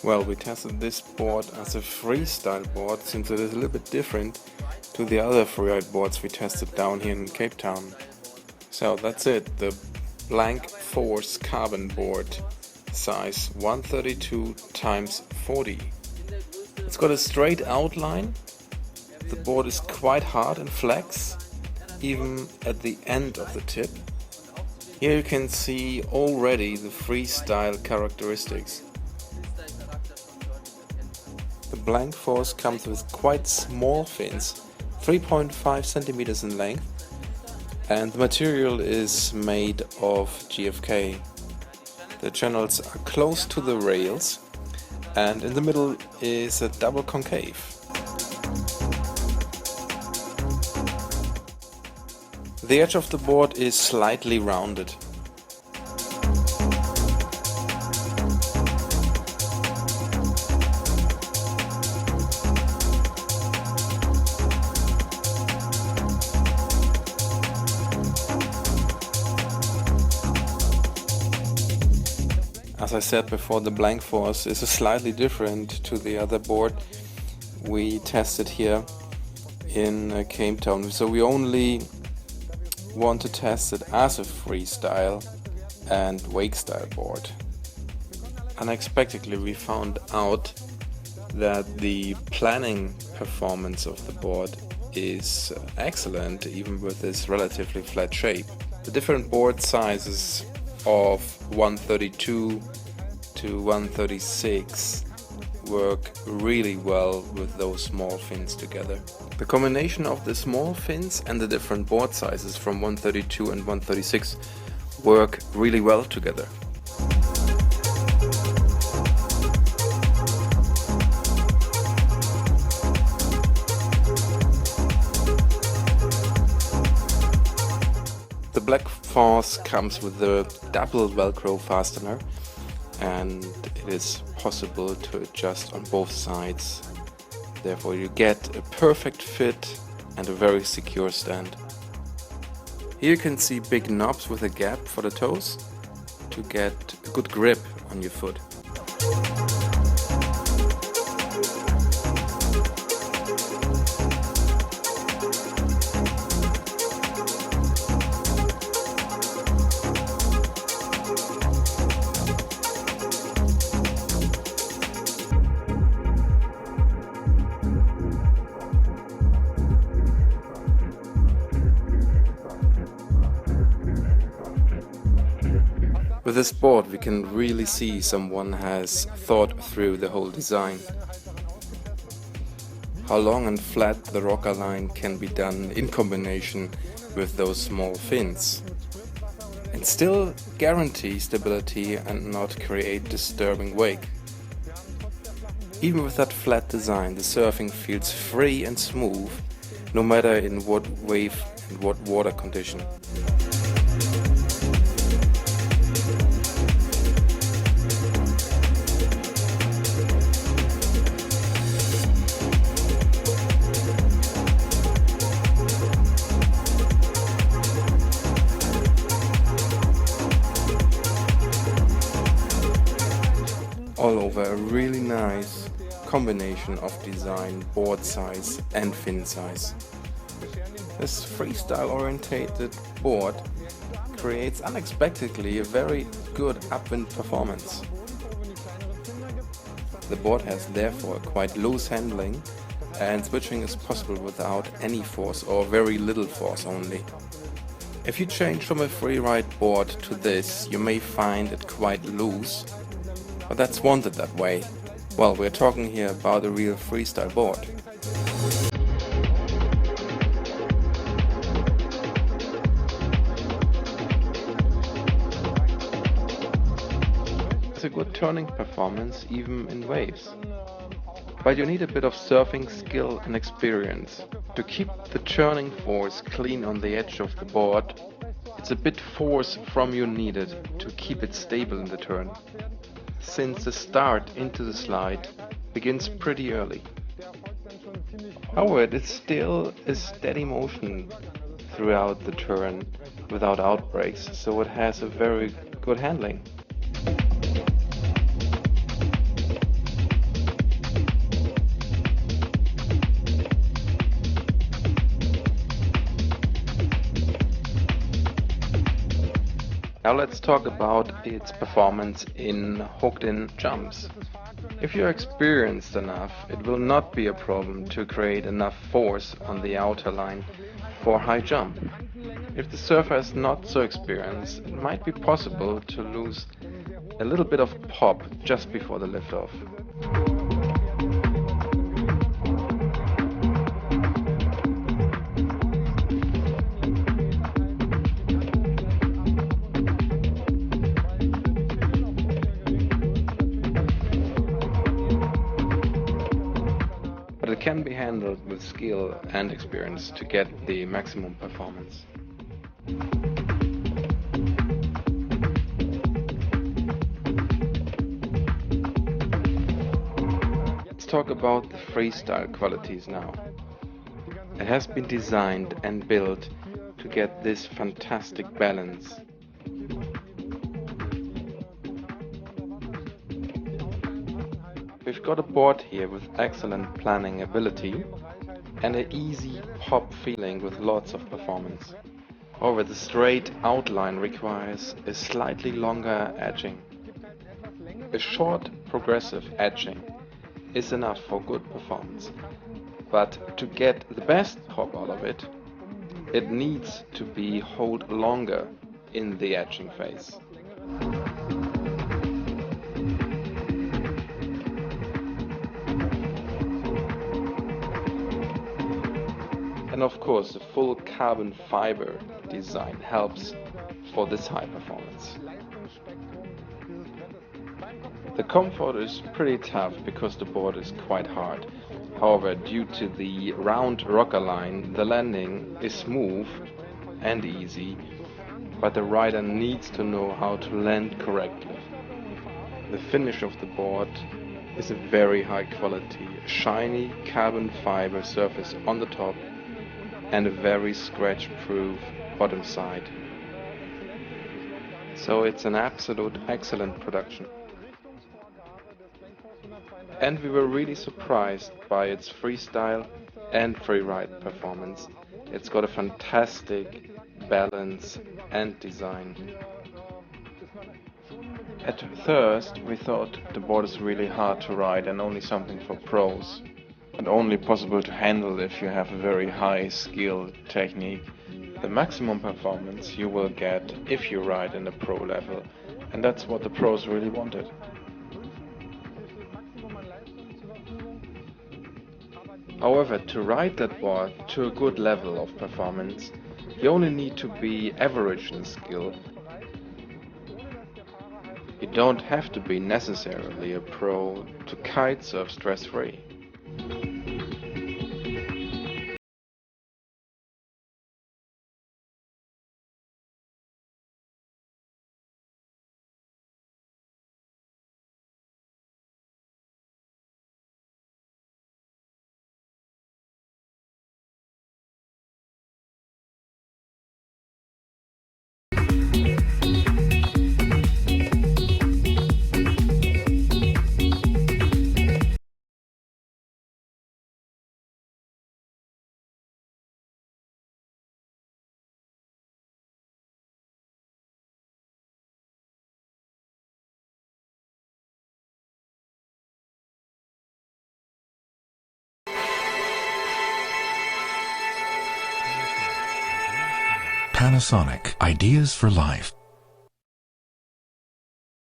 Well, we tested this board as a freestyle board since it is a little bit different to the other freeride boards we tested down here in Cape Town. So that's it, the Blank Force carbon board, size 132 x 40. It's got a straight outline, the board is quite hard and flex, even at the end of the tip. Here you can see already the freestyle characteristics. The Blank Force comes with quite small fins, 3.5 centimeters in length, and the material is made of GFK. The channels are close to the rails, and in the middle is a double concave. The edge of the board is slightly rounded. As I said before, the Blank Force is slightly different to the other board we tested here in Cape Town. So we only want to test it as a freestyle and wake style board. Unexpectedly we found out that the planning performance of the board is excellent, even with this relatively flat shape. The different board sizes of 132 to 136 work really well with those small fins together. The combination of the small fins and the different board sizes from 132 and 136 work really well together. The Blank Force comes with a double Velcro fastener, and it is possible to adjust on both sides. Therefore you get a perfect fit and a very secure stand. Here you can see big knobs with a gap for the toes to get a good grip on your foot. With this board we can really see someone has thought through the whole design. How long and flat the rocker line can be done in combination with those small fins, and still guarantee stability and not create disturbing wake. Even with that flat design, the surfing feels free and smooth, no matter in what wave and what water condition. All over a really nice combination of design, board size and fin size. This freestyle orientated board creates unexpectedly a very good upwind performance. The board has therefore quite loose handling, and switching is possible without any force or very little force only. If you change from a freeride board to this, you may find it quite loose, but that's wanted that way. Well, we're talking here about a real freestyle board. It's a good turning performance even in waves. But you need a bit of surfing skill and experience. To keep the churning force clean on the edge of the board, it's a bit force from you needed to keep it stable in the turn, since the start into the slide begins pretty early. However, it is still a steady motion throughout the turn without outbreaks, so it has a very good handling. Now let's talk about its performance in hooked-in jumps. If you're experienced enough, it will not be a problem to create enough force on the outer line for a high jump. If the surfer is not so experienced, it might be possible to lose a little bit of pop just before the liftoff. But it can be handled with skill and experience to get the maximum performance. Let's talk about the freestyle qualities now. It has been designed and built to get this fantastic balance. We've got a board here with excellent planning ability and an easy pop feeling with lots of performance. However, the straight outline requires a slightly longer edging. A short progressive edging is enough for good performance, but to get the best pop out of it, it needs to be hold longer in the edging phase. And of course, the full carbon fiber design helps for this high performance. The comfort is pretty tough because the board is quite hard. However, due to the round rocker line, the landing is smooth and easy, but the rider needs to know how to land correctly. The finish of the board is a very high quality, shiny carbon fiber surface on the top and a very scratch-proof bottom side. So it's an absolute excellent production. And we were really surprised by its freestyle and freeride performance. It's got a fantastic balance and design. At first we thought the board is really hard to ride and only something for pros, and only possible to handle if you have a very high skill technique. The maximum performance you will get if you ride in a pro level, and that's what the pros really wanted. However, to ride that board to a good level of performance, you only need to be average in skill. You don't have to be necessarily a pro to kitesurf stress-free. Panasonic, ideas for life.